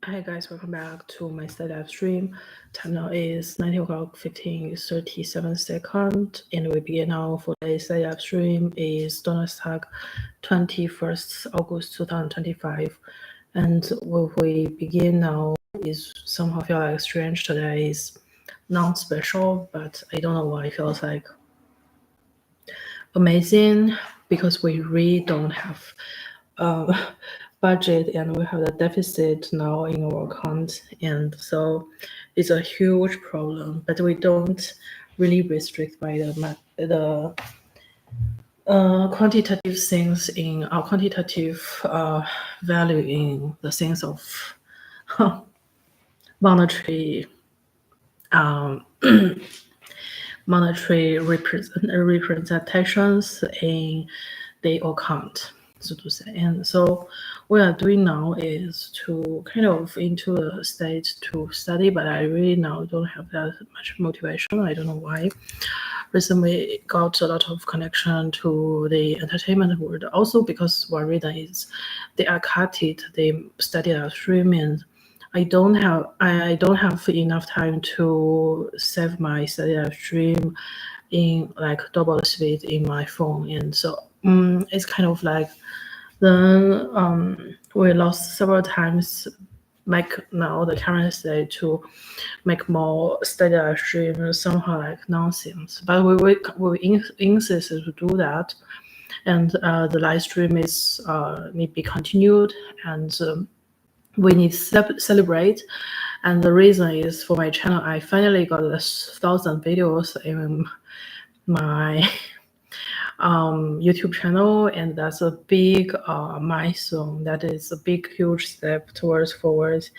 Hi guys, welcome back to my study live stream. Time now is 19 o'clock 15:37, and we begin now for today's study live stream is Donnerstag, 21st August 2025. And what we begin now is somehow feel like strange. Today is non-special, but I don't know why it feels like amazing because we really don't have budget and we have the deficit now in our account, and so it's a huge problem, but we don't really restrict by the quantitative things in our quantitative value in the sense of monetary monetary representations in the account, so to say. And so what we are doing now is to kind of into a state to study, but I really now don't have that much motivation. I don't know why. Recently got a lot of connection to the entertainment world, also because one reason is they are cutted, they study live stream, and I don't have enough time to save my study live stream in like double speed in my phone, and so it's kind of like then we lost several times make now the current state to make more study live stream somehow like nonsense, but we insist to do that, and the live stream is need be continued, and we need to celebrate. And the reason is for my channel, I finally got 1,000 videos in my YouTube channel, and that's a big milestone. That is a big, huge step towards forward.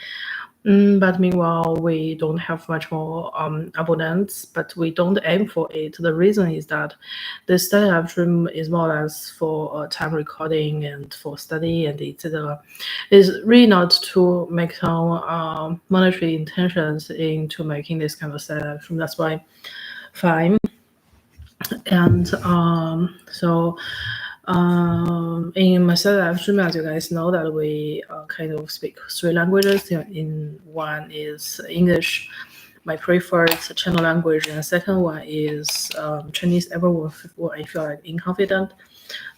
But meanwhile, we don't have much more abundance, but we don't aim for it. The reason is that the study live stream is more or less for time recording and for study and etc. It's really not to make some monetary intentions into making this kind of study live stream. That's why fine. And so in my study live stream, as you guys know, that we kind of speak 3 languages. In one is English, my preferred channel language, and the second one is Chinese. Everyone, I feel like inconfident.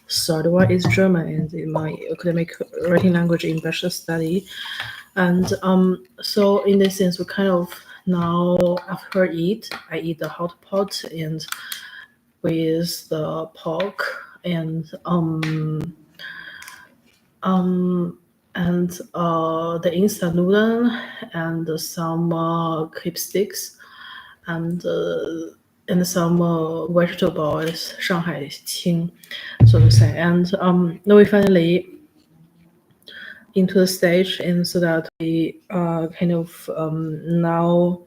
Third one is German, and in my academic writing language in bachelor study. And so in this sense, we kind of now after I eat the hot pot and with the pork and the instant noodle and some crepe sticks and some vegetables, Shanghai Qing, so to say. And then we finally into the stage, and so that we kind of now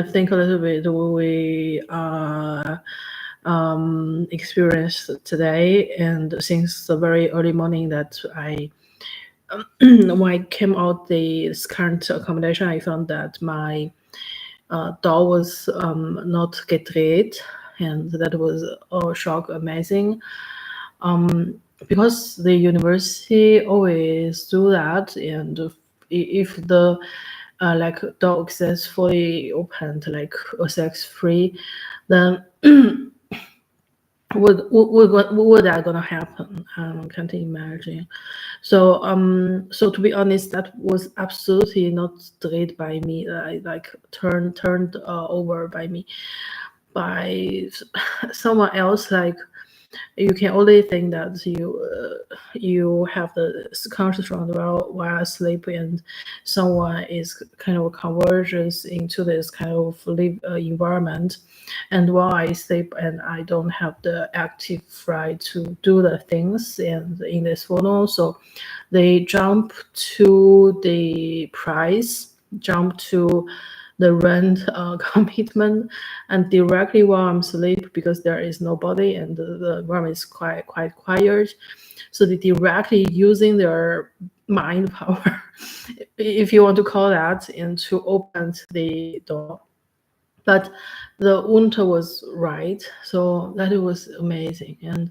think a little bit what we experienced today, and since the very early morning that I when I came out this current accommodation, I found that my door was not gedreht, and that was a shock, amazing. Because the university always do that, and if the like door access fully opened, like access free, then what that gonna happen? Can't imagine. So so to be honest, that was absolutely not read by me. Like turned over by me by someone else. Like you can only think that you have the conscious round while asleep, and someone is kind of converges into this kind of live environment, and while I sleep and I don't have the active right to do the things and in this photo, so they jump to the price, jump to the rent commitment, and directly while I'm asleep, because there is nobody and the room is quite quiet, so they directly using their mind power if you want to call that, and to open the door. but the winter was right, so that was amazing and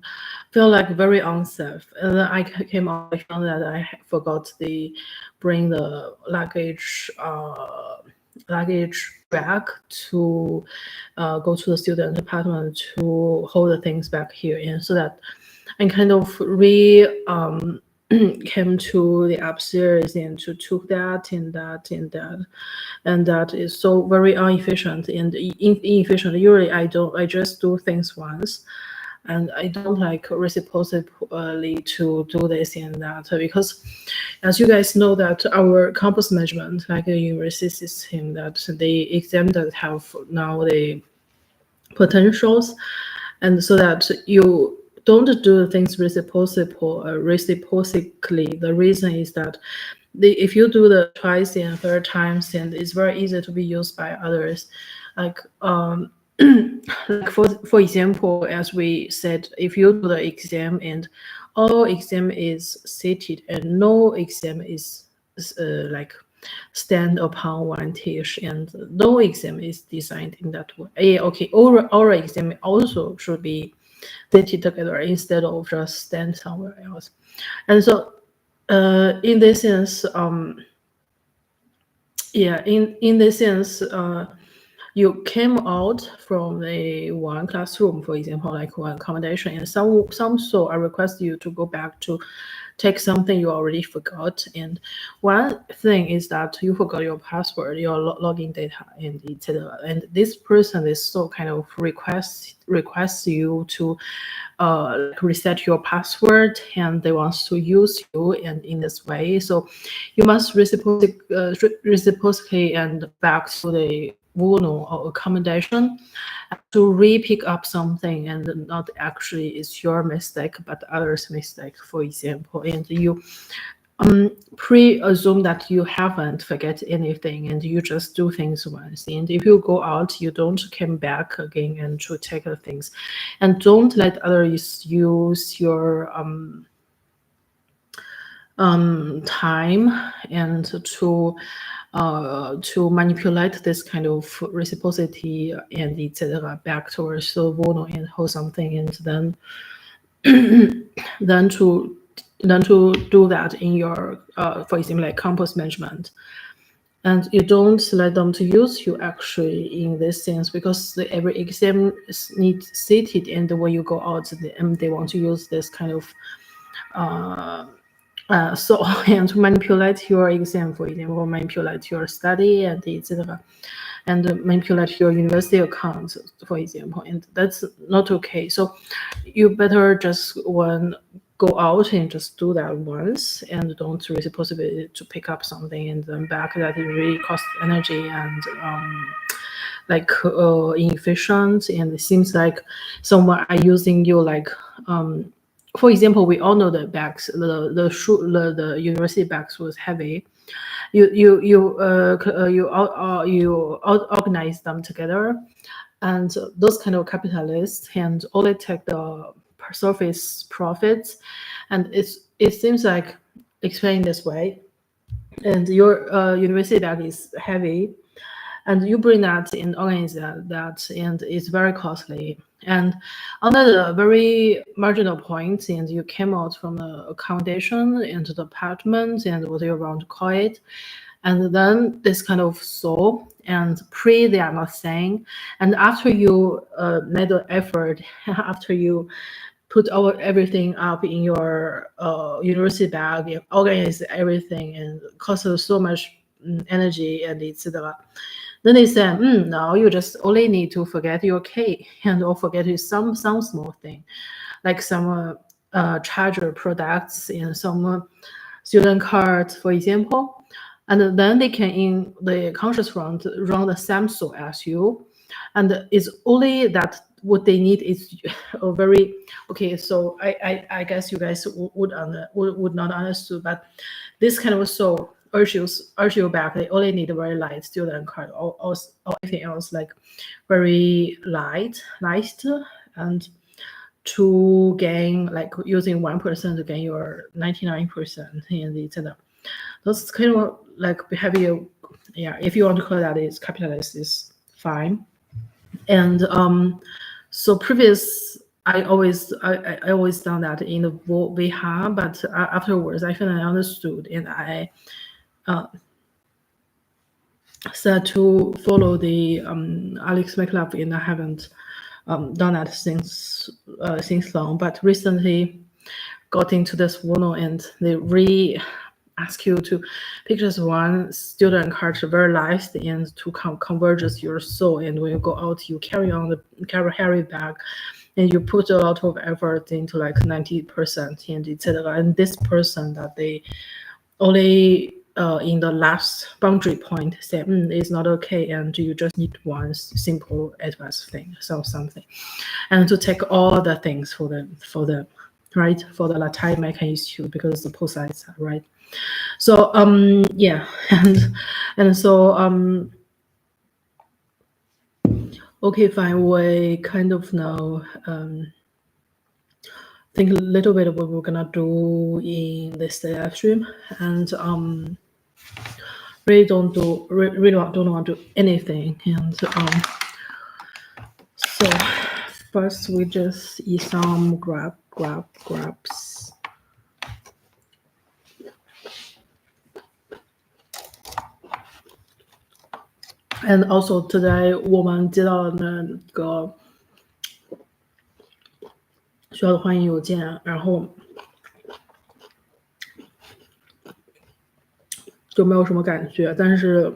felt like very unsafe. And then I came out, I found that I forgot the bring the luggage bag to go to the student apartment to hold the things back here, and so that I kind of came to the upstairs and to took that and that and that, and that is so very inefficient and inefficient. Usually I just do things once, and I don't like reciprocally to do this and that, because as you guys know that our campus management, like the university system, that the exam that have now the potentials, and so that you don't do things reciprocally. The reason is that if you do the twice and third times, then it's very easy to be used by others. Like like for example, as we said, if you do the exam and all exam is seated and no exam is like stand upon one dish, and no exam is designed in that way. Yeah, okay, oral exam also should be seated together instead of just stand somewhere else. And so in this sense, yeah, in this sense, you came out from the one classroom, for example, like one accommodation, and some so I request you to go back to take something you already forgot. And one thing is that you forgot your password, your login data, and etc. And this person is so kind of requests you to like reset your password, and they want to use you and in this way. So you must reciprocate and back to the Wuno or accommodation to re-pick up something, and not actually it's your mistake but others' mistake, for example. And you pre-assume that you haven't forget anything and you just do things once. And if you go out, you don't come back again and to take the things, and don't let others use your time and to manipulate this kind of reciprocity and etc. back towards the Vono and hold something, and then then to do that in your for example like campus management, and you don't let them to use you actually in this sense, because every exam needs seated, and when you go out they want to use this kind of so and to manipulate your exam, for example, manipulate your study and etc., and manipulate your university account, for example, and that's not okay. So you better just go out and just do that once, and don't reciprocate to pick up something and then back. That it really costs energy and like inefficient, and it seems like someone are using you like for example, we all know the bags, the university bags was heavy. You organize them together, and those kind of capitalists and only take the surface profits, and it seems like explained this way. And your university bag is heavy, and you bring that and organize that, and it's very costly. And under the very marginal points, and you came out from the accommodation into the apartment and what you want to call it, and then this kind of so and pre they are not saying, and after you made the effort, after you put everything up in your university bag, you organize everything, and cost so much energy and etc. Then they said, now you just only need to forget your key and or forget some small thing, like some charger products and some student cards, for example. And then they can in the conscious round run the sample as you, and it's only that what they need is a very okay. So I guess you guys would not understand, but this kind of so urge you back. They only need a very light student card, or anything else like very light, and to gain like using 1% to gain your 99% and etc. That's kind of like behavior. Yeah, if you want to call that is capitalist is fine. And so previous I always done that in the VH, but afterwards I finally understood, and I said to follow the Alex McLaughlin, and I haven't done that since long. But recently got into this one, and they ask you to pick just one student card very light and to converges your soul. And when you go out, you carry heavy bag, and you put a lot of effort into like 90% and etc. And this person that they only in the last boundary point say it's not okay, and you just need one simple advice thing, so something, and to take all the things for the right for the Latin American issue because the both sides are right. So yeah, and so okay, fine. We kind of now think a little bit what we're gonna do in this live stream, and really don't want to do anything. And so first we just eat some grabs. And also today 我们接到了那个学校的欢迎邮件，然后就没有什么感觉，但是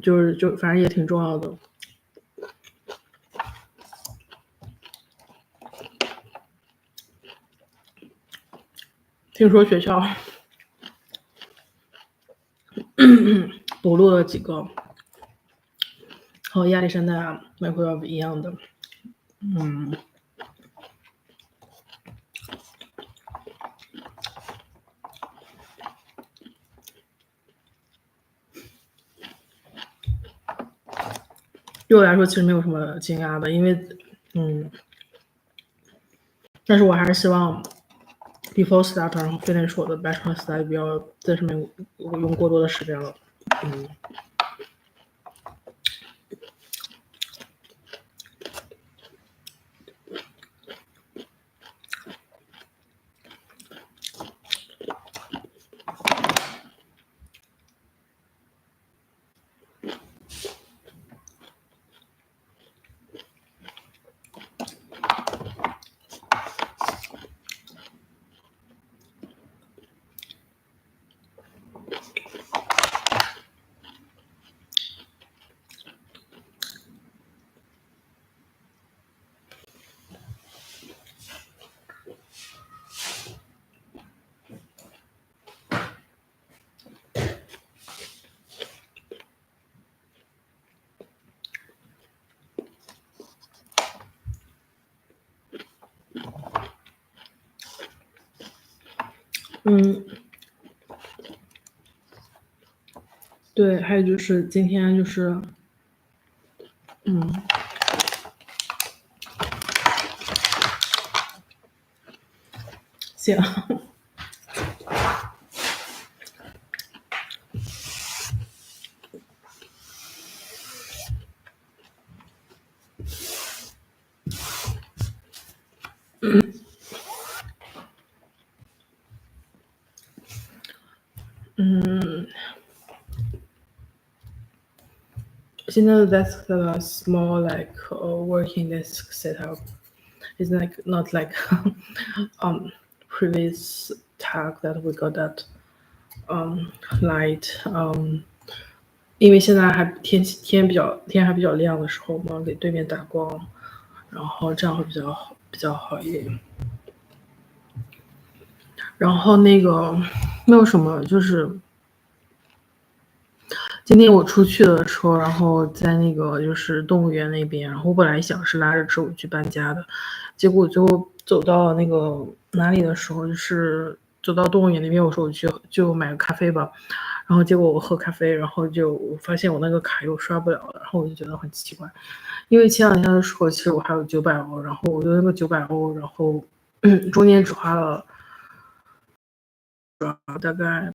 就反正也挺重要的。听说学校补录了几个和亚历山大麦克尔一样的，对我来说其实没有什么惊讶的，因为但是我还是希望 before start 然后 finish 我的 bachelor study， 不要在上面用过多的时间了。对，还有就是今天就是行。现在的 desk is more like working desk setup. It's like not like previous tag that we got that light 因为现在还天还比较亮的时候嘛，给对面打光，然后这样会比较好一点。然后那个没有什么，就是今天我出去的时候，然后在那个就是动物园那边，然后我本来想是拉着植物去搬家的，结果就走到那个哪里的时候，就是走到动物园那边，我说我去就买个咖啡吧，然后结果我喝咖啡，然后我发现我那个卡又刷不了了，然后我就觉得很奇怪，因为前2天的时候其实我还有900欧，然后我的那个900欧，然后中间只花了大概